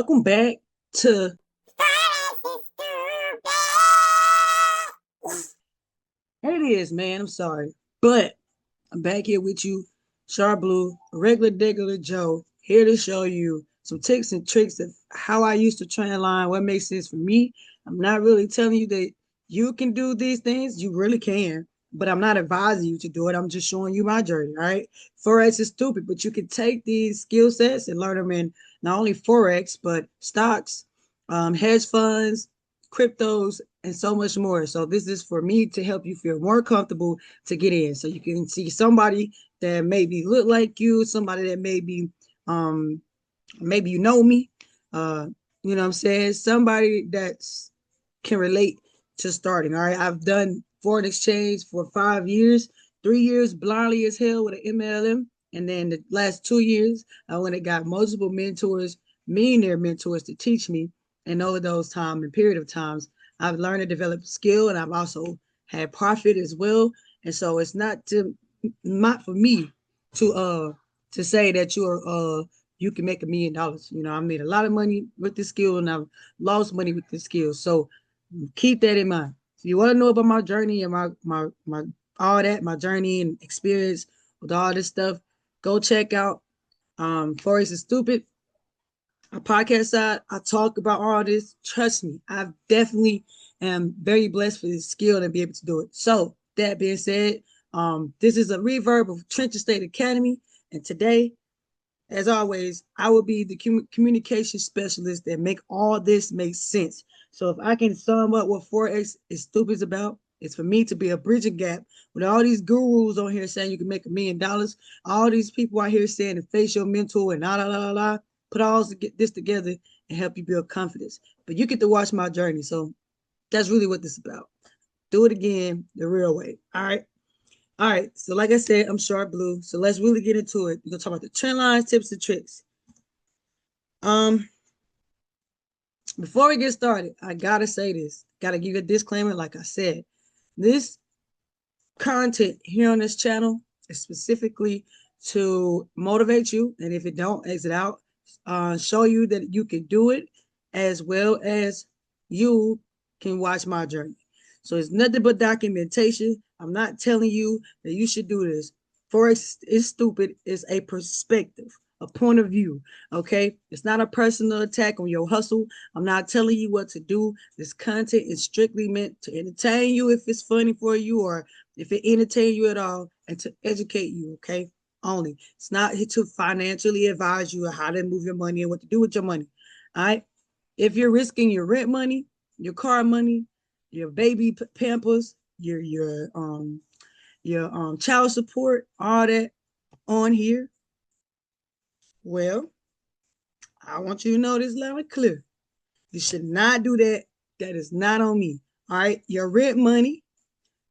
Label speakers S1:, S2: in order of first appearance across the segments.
S1: Welcome back to It is, man. I'm sorry. But I'm back here with you, Sharp Blue, regular degular Joe, here to show you some tips and tricks of how I used to trend line, what makes sense for me. I'm not really telling you that you can do these things. You really can. But I'm not advising you to do it. I'm just showing you my journey. All right. Forex is stupid, but you can take these skill sets and learn them in not only Forex, but stocks, hedge funds, cryptos, and so much more. So this is for me to help you feel more comfortable to get in. So you can see somebody that maybe look like you, somebody that um maybe you know me, uh, you know what I'm saying? Somebody that's can relate to starting. All right. I've done foreign exchange for 5 years, 3 years blindly as hell with an MLM. And then the last 2 years, I went and got multiple mentors, millionaire mentors to teach me. And over those time and period of times, I've learned to develop skill and I've also had profit as well. And so it's not for me to say that you can make $1 million. You know, I made a lot of money with this skill and I've lost money with this skill. So keep that in mind. If you want to know about my journey and my all that, my journey and experience with all this stuff, go check out Forex is Stupid. A podcast side, I talk about all this. Trust me, I definitely am very blessed for this skill and be able to do it. So that being said, this is a reverb of Trench State Academy, and today, as always, I will be the communication specialist that make all this make sense. So if I can sum up what Forex is stupid is about, it's for me to be a bridging gap with all these gurus on here saying you can make $1 million, all these people out here saying to face your mentor and la. Put all this together and help you build confidence. But you get to watch my journey. So that's really what this is about. Do it again the real way. All right. All right. So like I said, I'm Sharp Blue. So let's really get into it. We're gonna talk about the trend lines, tips, and tricks. Um, Before we get started, I gotta say this. Gotta give you a disclaimer. Like I said, this content here on this channel is specifically to motivate you, and if it don't, exit out. Show you that you can do it, as well as you can watch my journey. So it's nothing but documentation. I'm not telling you that you should do this. Forex is stupid. It's a perspective, a point of view. Okay, it's not a personal attack on your hustle. I'm not telling you what to do. This content is strictly meant to entertain you if it's funny for you, or if it entertain you at all, and to educate you. Okay, only. It's not to financially advise you on how to move your money and what to do with your money. All right. If you're risking your rent money, your car money, your baby pampers, your child support, all that on here, well, I want you to know this loud and clear. You should not do that. That is not on me. All right. Your rent money,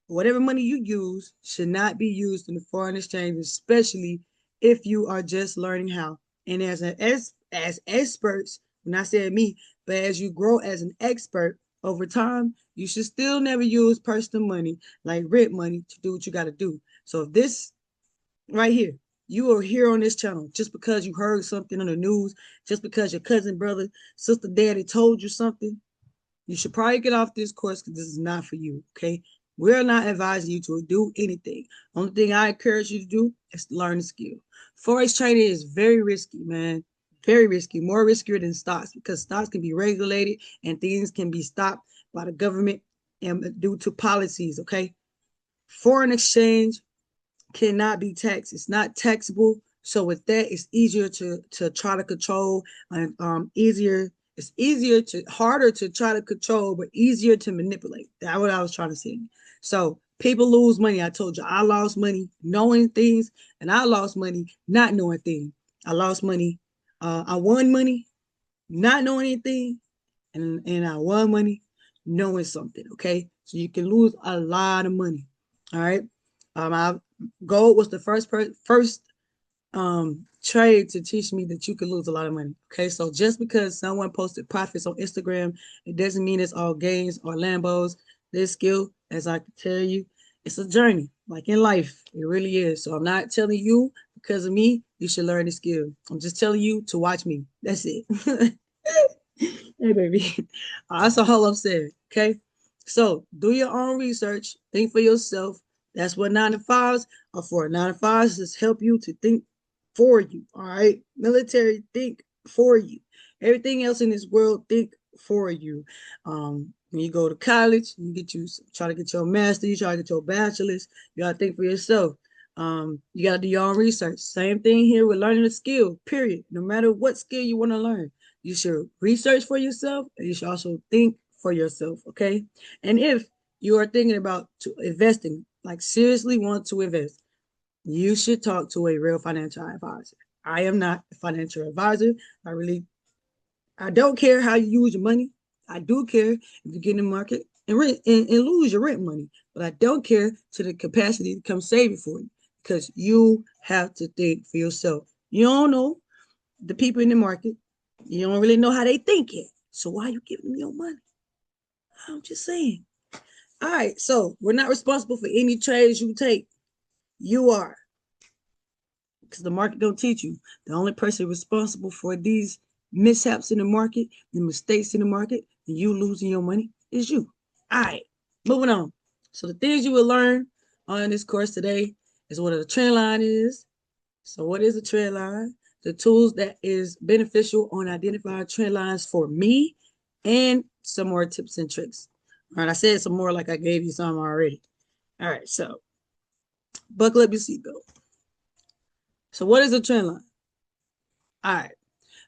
S1: whatever money you use, should not be used in the foreign exchange, especially if you are just learning how. And as experts, when I said me, but as you grow as an expert over time, you should still never use personal money like rent money to do what you got to do. So if this right here, you are here on this channel just because you heard something on the news, just because your cousin, brother, sister, daddy told you something, you should probably get off this course because this is not for you. Okay. We're not advising you to do anything. Only thing I encourage you to do is to learn the skill. Forex trading is very risky, man. Very risky, more riskier than stocks, because stocks can be regulated and things can be stopped by the government and due to policies. Okay. Foreign exchange cannot be taxed. It's not taxable. So with that, it's easier to try to control, and easier. It's easier to harder to try to control, but easier to manipulate. That's what I was trying to say. So people lose money. I told you I lost money knowing things, and I lost money not knowing things. I lost money. I won money not knowing anything, and I won money knowing something. Okay, so you can lose a lot of money. All right. I Gold was the first trade to teach me that you can lose a lot of money. Okay, so just because someone posted profits on Instagram, it doesn't mean it's all gains or Lambos. This skill, as I can tell you, it's a journey, like in life. It really is. So I'm not telling you because of me, you should learn the skill. I'm just telling you to watch me. That's it. Hey, baby. That's all I'm saying. Okay. So do your own research. Think for yourself. That's what 9 to 5s are for. 9 to 5s just help you to think for you. All right. Military, think for you. Everything else in this world, think for you. When you go to college, try to get your master, you try to get your bachelor's, you gotta think for yourself. You gotta do your own research. Same thing here with learning a skill, period. No matter what skill you want to learn. You should research for yourself and you should also think for yourself, okay? And if you are thinking about investing, like seriously want to invest, you should talk to a real financial advisor. I am not a financial advisor. I don't care how you use your money. I do care if you get in the market and and lose your rent money, but I don't care to the capacity to come save it for you because you have to think for yourself. You don't know the people in the market. You don't really know how they think yet. So why are you giving them your money? I'm just saying. All right, so we're not responsible for any trades you take. You are, because the market don't teach you. The only person responsible for these mishaps in the market, the mistakes in the market, and you losing your money is you. All right, moving on. So the things you will learn on this course today is what a trend line is. So what is a trend line? The tools that is beneficial on identifying trend lines for me and some more tips and tricks. All right, I said some more like I gave you some already. All right, so buckle up your seatbelt. So what is a trend line? All right,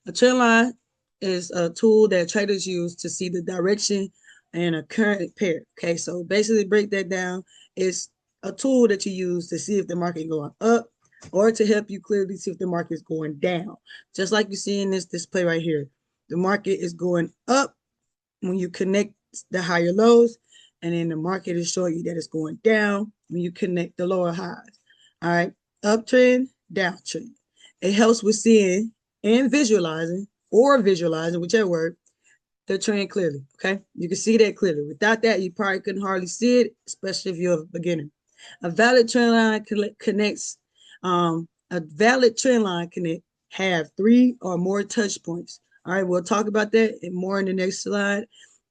S1: a trend line is a tool that traders use to see the direction and a current pair. Okay, so basically break that down. It's a tool that you use to see if the market going up or to help you clearly see if the market is going down. Just like you see in this display right here. The market is going up when you connect the higher lows, and then the market is showing you that it's going down when you connect the lower highs. All right, uptrend, downtrend. It helps with seeing and visualizing, whichever word, the trend clearly. Okay, you can see that clearly. Without that, you probably couldn't hardly see it, especially if you're a beginner. A valid trend line connects. A valid trend line can have 3 or more touch points. All right, we'll talk about that and more in the next slide.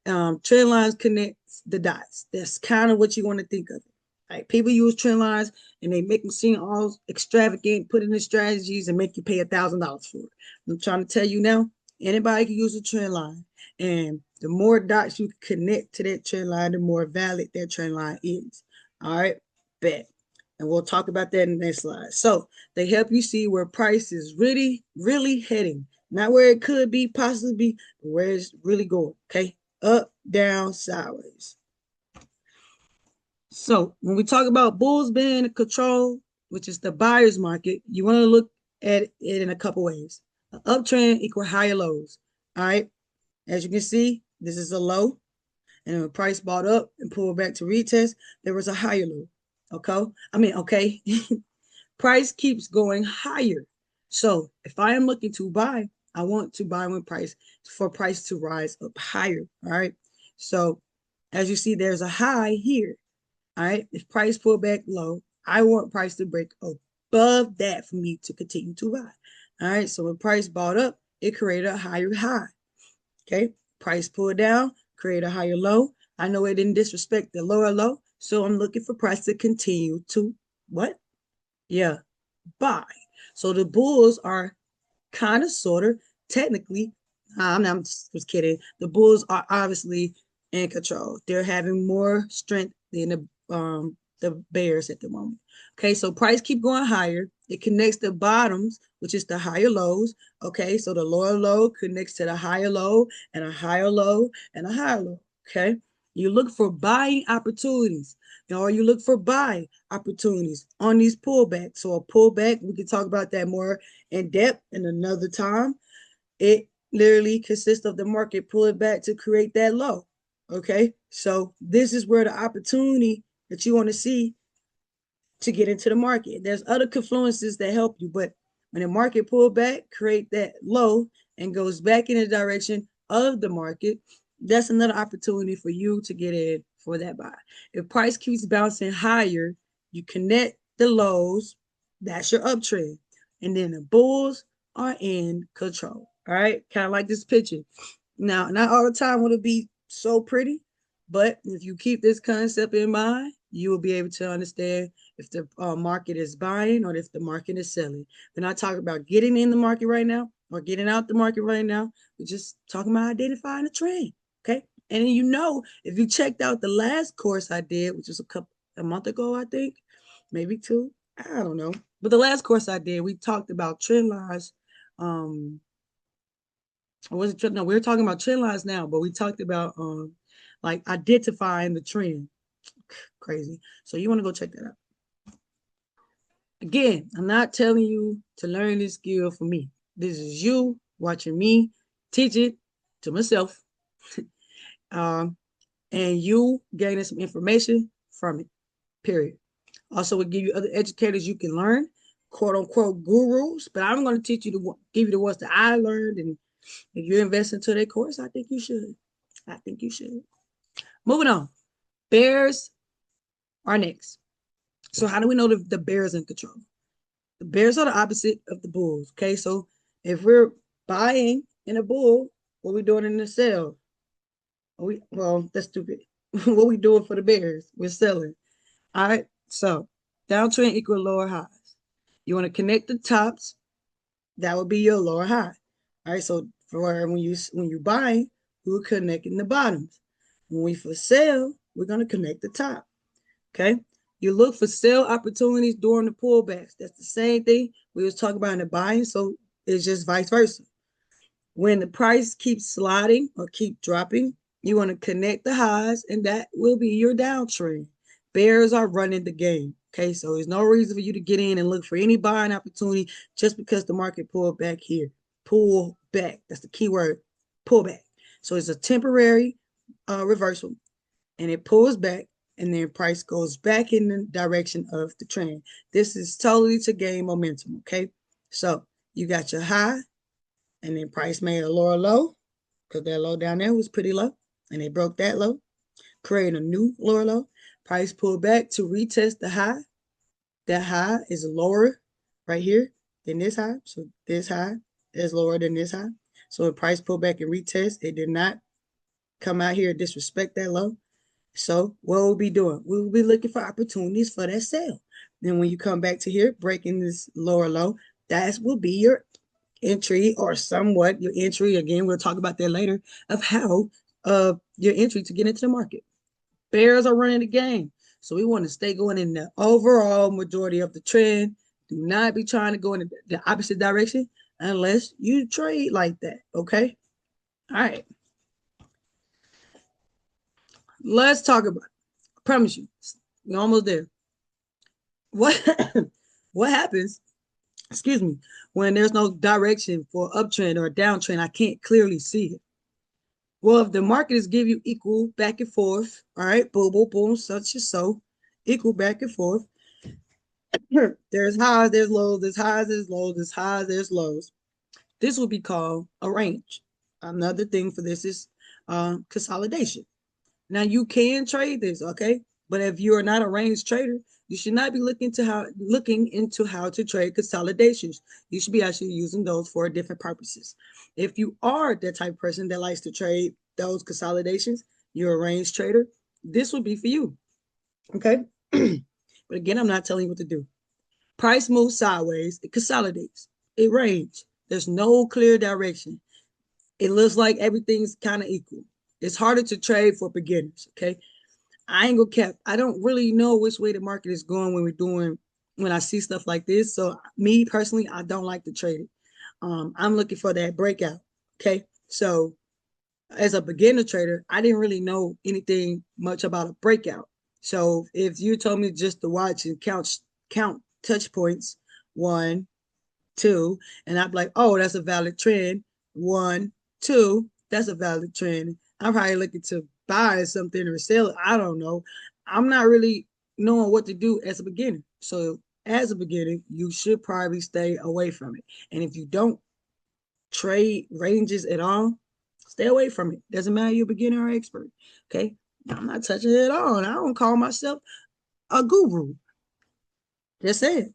S1: Trend lines connect the dots. That's kind of what you want to think of. Right? People use trend lines and they make them seem all extravagant, put in the strategies and make you pay $1,000 for it. I'm trying to tell you now, anybody can use a trend line. And the more dots you connect to that trend line, the more valid that trend line is. All right, bet. And we'll talk about that in the next slide. So they help you see where price is really, really heading. Not where it could be, possibly, but where it's really going. Okay, up, down, sideways. So when we talk about bulls being in control, which is the buyer's market, you want to look at it in a couple ways. An uptrend equal higher lows. All right. As you can see, this is a low. And when price bought up and pulled back to retest, there was a higher low. Okay. Price keeps going higher. So if I am looking to buy, I want to buy when price to rise up higher. All right. So as you see, there's a high here. All right. If price pull back low, I want price to break above that for me to continue to buy. All right. So when price bought up, it created a higher high. Okay. Price pulled down, create a higher low. I know it didn't disrespect the lower low. So I'm looking for price to continue to what? Yeah, buy. So the bulls are kind of, sort of, technically, I'm just kidding. The bulls are obviously in control. They're having more strength than the bears at the moment. Okay, so price keep going higher. It connects the bottoms, which is the higher lows. Okay, so the lower low connects to the higher low and a higher low and a higher low. Okay, you look for buying opportunities, or you look for buy opportunities on these pullbacks. So a pullback, we can talk about that more in depth in another time. It literally consists of the market pulling back to create that low. Okay, so this is where the opportunity that you want to see to get into the market. There's other confluences that help you, but when the market pull back, create that low and goes back in the direction of the market, that's another opportunity for you to get in for that buy. If price keeps bouncing higher, you connect the lows, that's your uptrend. And then the bulls are in control. All right, kind of like this picture. Now, not all the time will it be so pretty, but if you keep this concept in mind, you will be able to understand if the market is buying or if the market is selling. We're not talking about getting in the market right now or getting out the market right now. We're just talking about identifying a trend. Okay. And then, if you checked out the last course I did, which was a month ago, I think, maybe two, I don't know. But the last course I did, we talked about trend lines. Or was it no, we were talking about trend lines now, but we talked about like identifying the trend. Crazy. So you want to go check that out. Again, I'm not telling you to learn this skill for me. This is you watching me teach it to myself. um, and you gaining some information from it. Period. Also, we'll give you other educators you can learn, quote unquote gurus. But I'm going to teach you to give you the ones that I learned. And if you invest into their course, I think you should. I think you should. Moving on. Bears are next. So how do we know the bears in control? The bears are the opposite of the bulls. Okay, so if we're buying in a bull, what we doing in the sell? Well, that's stupid. What we doing for the bears? We're selling. All right. So downtrend equal lower highs. You want to connect the tops. That would be your lower high. All right. So for when you buy, we're connecting the bottoms. When we for sale, we're gonna connect the top. Okay. You look for sell opportunities during the pullbacks. That's the same thing we was talking about in the buying. So it's just vice versa. When the price keeps sliding or keep dropping, you want to connect the highs, and that will be your downtrend. Bears are running the game. Okay, so there's no reason for you to get in and look for any buying opportunity just because the market pulled back here. Pull back. That's the key word. Pull back. So it's a temporary reversal, and it pulls back, and then price goes back in the direction of the trend. This is totally to gain momentum. Okay, so you got your high, and then price made a lower low because that low down there was pretty low, and they broke that low, created a new lower low. Price pulled back to retest the high. That high is lower right here than this high. So this high is lower than this high. So when price pulled back and retest, it did not come out here and disrespect that low. So what we'll be doing, we will be looking for opportunities for that sale. Then when you come back to here, breaking this lower low, that will be your entry, or somewhat your entry. Again, we'll talk about that later of how your entry to get into the market. Bears are running the game. So we want to stay going in the overall majority of the trend. Do not be trying to go in the opposite direction unless you trade like that. Okay. All right. Let's talk about it. I promise you, we're almost there. What what happens, excuse me, when there's no direction for uptrend or downtrend? I can't clearly see it. Well, if the market is giving you equal back and forth, all right, boom, boom, boom, such and so, equal back and forth. There's highs, there's lows, there's highs, there's lows, there's highs, there's lows. This will be called a range. Another thing for this is consolidation. Now you can trade this, okay? But if you are not a range trader, you should not be looking into how to trade consolidations. You should be actually using those for different purposes. If you are that type of person that likes to trade those consolidations, you're a range trader, this would be for you. Okay. But again, I'm not telling you what to do. Price moves sideways, it consolidates, it range. There's no clear direction. It looks like everything's kind of equal. It's harder to trade for beginners. Okay. I ain't gonna cap. I don't really know which way the market is going when I see stuff like this. So me personally, I don't like to trade it. I'm looking for that breakout. Okay. So as a beginner trader, I didn't really know anything much about a breakout. So if you told me just to watch and count touch points, 1, 2, and I'd be like, oh, that's a valid trend. 1, 2, that's a valid trend. I'm probably looking to buy something or sell it. I don't know. I'm not really knowing what to do as a beginner. So as a beginner, you should probably stay away from it. And if you don't trade ranges at all, stay away from it. Doesn't matter you're a beginner or expert. Okay. I'm not touching it at all. And I don't call myself a guru. Just saying.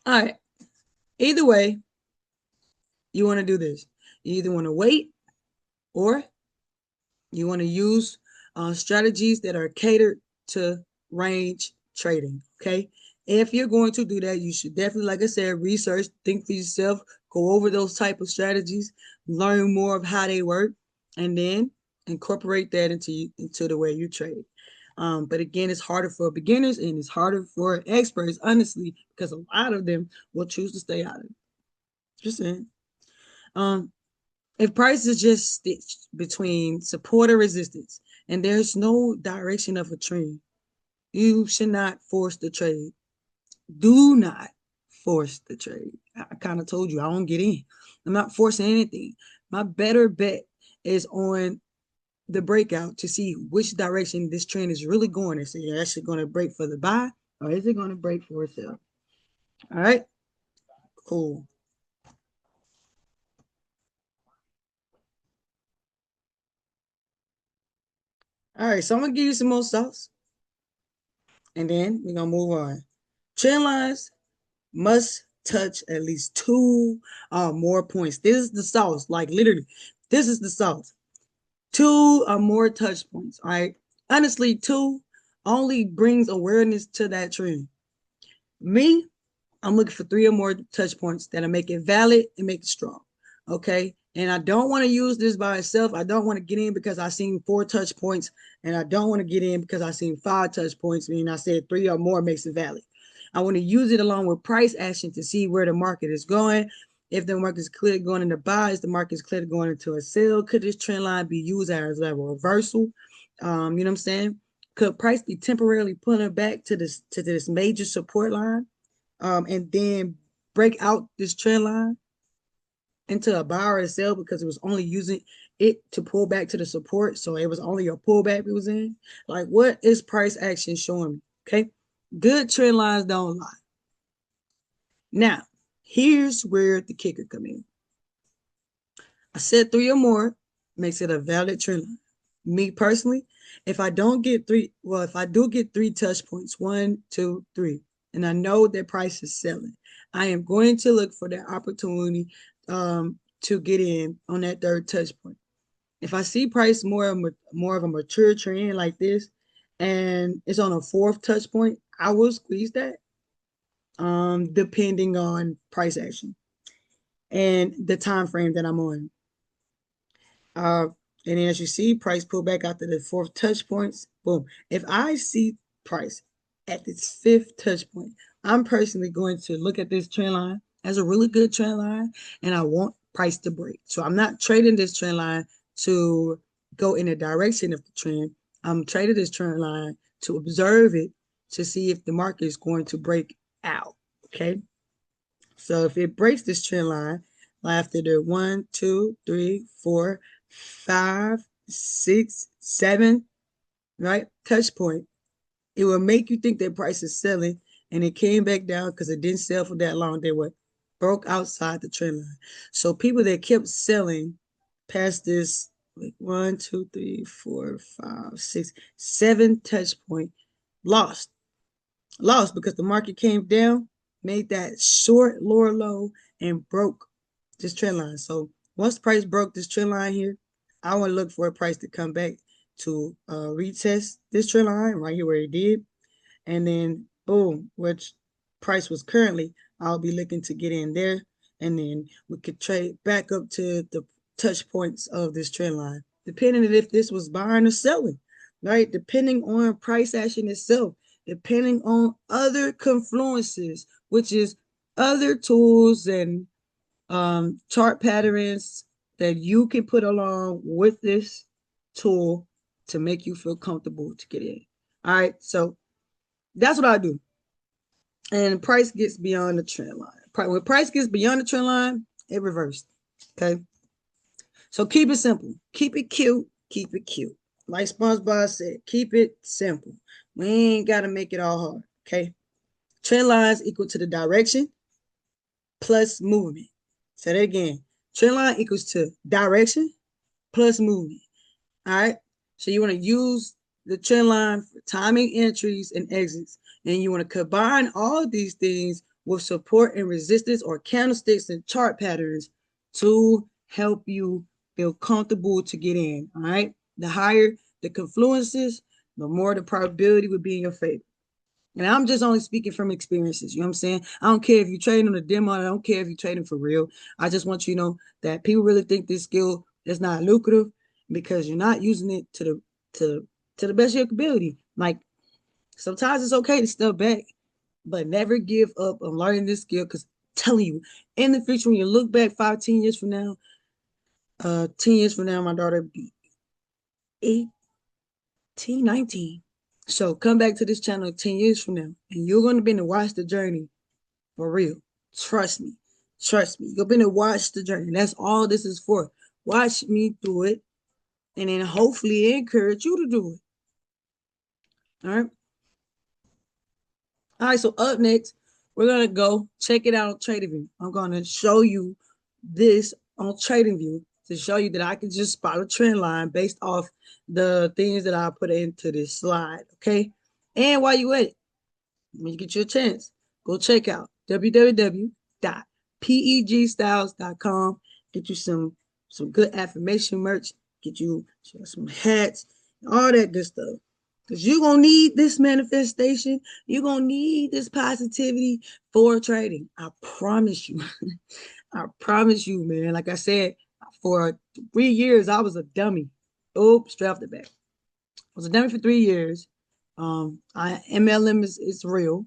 S1: All right. Either way, you want to do this. You either want to wait or you want to use strategies that are catered to range trading. Okay. If you're going to do that, you should definitely, like I said, research, think for yourself, go over those type of strategies, learn more of how they work, and then incorporate that into the way you trade. But again, it's harder for beginners and it's harder for experts, honestly, because a lot of them will choose to stay out of it. Just saying. Um, if price is just stitched between support or resistance and there's no direction of a trend, you should not force the trade. Do not force the trade. I kind of told you I don't get in. I'm not forcing anything. My better bet is on the breakout to see which direction this trend is really going. Is it actually going to break for the buy or is it going to break for a sell? All right, cool. All right, so I'm gonna give you some more sauce, and then we're gonna move on. Trend lines must touch at least two or more points. This is the sauce, like literally, this is the sauce. Two or more touch points. All right. Honestly, two only brings awareness to that trend. Me, I'm looking for three or more touch points that'll make it valid and make it strong. Okay. And I don't want to use this by itself. I don't want to get in because I seen four touch points, and I don't want to get in because I seen five touch points. Meaning I said three or more makes it valid. I want to use it along with price action to see where the market is going. If the market is clearly going into buy, is the market is clearly going into a sell? Could this trend line be used as a reversal? You know what I'm saying? Could price be temporarily pulling back to this major support line? And then break out this trend line into a buy or a sell because it was only using it to pull back to the support. So it was only a pullback it was in. Like, what is price action showing me? Okay. Good trend lines don't lie. Now, here's where the kicker come in. I said three or more makes it a valid trend line. Me personally, if I don't get three, well, if I do get three touch points, 1, 2, 3, and I know that price is selling, I am going to look for that opportunity to get in on that third touch point. If I see price more of a mature trend like this, and it's on a fourth touch point, I will squeeze that, depending on price action and the time frame that I'm on. Uh, and then as you see, price pull back after the fourth touch points. Boom. If I see price at this fifth touch point, I'm personally going to look at this trend line as a really good trend line, and I want price to break. So I'm not trading this trend line to go in the direction of the trend. I'm trading this trend line to observe it to see if the market is going to break out. Okay. So if it breaks this trend line after the 1, 2, 3, 4, 5, 6, 7, right, touch point, it will make you think that price is selling, and it came back down because it didn't sell for that long. They were broke outside the trend line. So people that kept selling past this, like 1, 2, 3, 4, 5, 6, 7 touch point, lost because the market came down, made that short lower low, and broke this trend line. So once the price broke this trend line here, I want to look for a price to come back to retest this trend line right here where it did. And then boom, which price was currently, I'll be looking to get in there. And then we could trade back up to the touch points of this trend line, depending on if this was buying or selling, right? Depending on price action itself, depending on other confluences, which is other tools and chart patterns that you can put along with this tool to make you feel comfortable to get in. All right, so that's what I do. And price gets beyond the trend line. When price gets beyond the trend line, it reversed. Okay. So keep it simple. Keep it cute. Keep it cute. Like SpongeBob said, keep it simple. We ain't got to make it all hard. Okay. Trend lines equal to the direction plus movement. Say that again. Trend line equals to direction plus movement. All right. So you want to use the trend line for timing entries and exits. And you want to combine all of these things with support and resistance or candlesticks and chart patterns to help you feel comfortable to get in. All right. The higher the confluences, the more the probability would be in your favor. And I'm just only speaking from experiences. You know what I'm saying? I don't care if you're trading on a demo. I don't care if you're trading for real. I just want you to know that people really think this skill is not lucrative because you're not using it to the best of your ability. Like sometimes it's okay to step back, but never give up on learning this skill because I'm telling you, in the future, when you look back 5, 10 years from now, 10 years from now, my daughter will be 18, 19. So come back to this channel 10 years from now, and you're going to be able to watch the journey for real. Trust me. Trust me. You're going to watch the journey. That's all this is for. Watch me do it, and then hopefully encourage you to do it. All right. All right. So up next, we're going to go check it out on TradingView. I'm going to show you this on TradingView to show you that I can just spot a trend line based off the things that I put into this slide. Okay. And while you at it, when you get your chance, go check out www.pegstyles.com. Get you some good affirmation merch. Get you some hats, all that good stuff. Because you're going to need this manifestation. You're going to need this positivity for trading. I promise you. I promise you, man. Like I said, for 3 years, I was a dummy. Oops, straight off the back. I was a dummy for 3 years. MLM is real.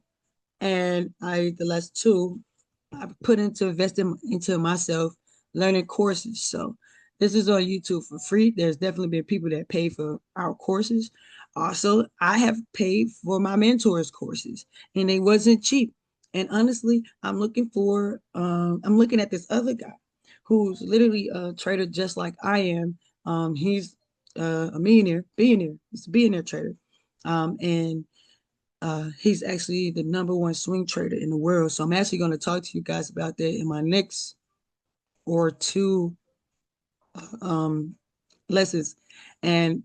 S1: And the last 2, I put into investing into myself, learning courses. So this is on YouTube for free. There's definitely been people that pay for our courses. Also, I have paid for my mentors' courses, and they wasn't cheap. And honestly, I'm looking at this other guy who's literally a trader just like I am. He's a billionaire. He's a billionaire trader. And he's actually the #1 swing trader in the world. So I'm actually going to talk to you guys about that in my next or 2 um, lessons. And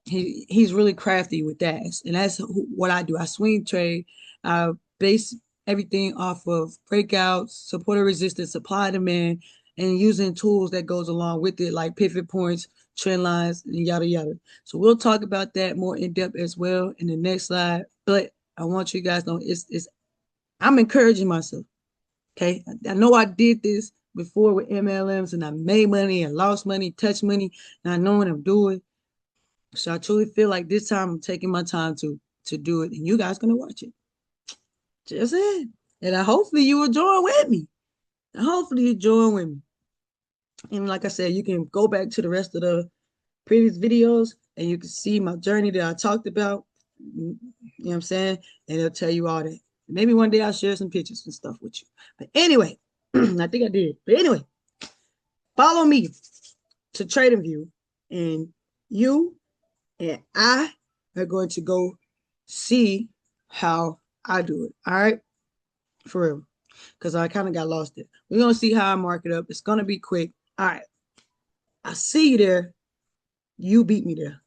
S1: he's really crafty with that. And that's what I do. I swing trade. I base everything off of breakouts, support and resistance, supply and demand, and using tools that goes along with it, like pivot points, trend lines, and yada yada. So we'll talk about that more in depth as well in the next slide. But I want you guys to know it's I'm encouraging myself. Okay. I know I did this before with MLMs and I made money and lost money, touched money, and I know what I'm doing. So I truly feel like this time I'm taking my time to do it, and you guys gonna watch it. Just it. And hopefully you will join with me. And hopefully you join with me. And like I said, you can go back to the rest of the previous videos and you can see my journey that I talked about. You know what I'm saying? And it'll tell you all that. Maybe one day I'll share some pictures and stuff with you. But anyway, I think I did. But anyway, follow me to TradingView, and you and I are going to go see how I do it. All right? For real. Because I kind of got lost there. We're going to see how I mark it up. It's going to be quick. All right. I see you there. You beat me there.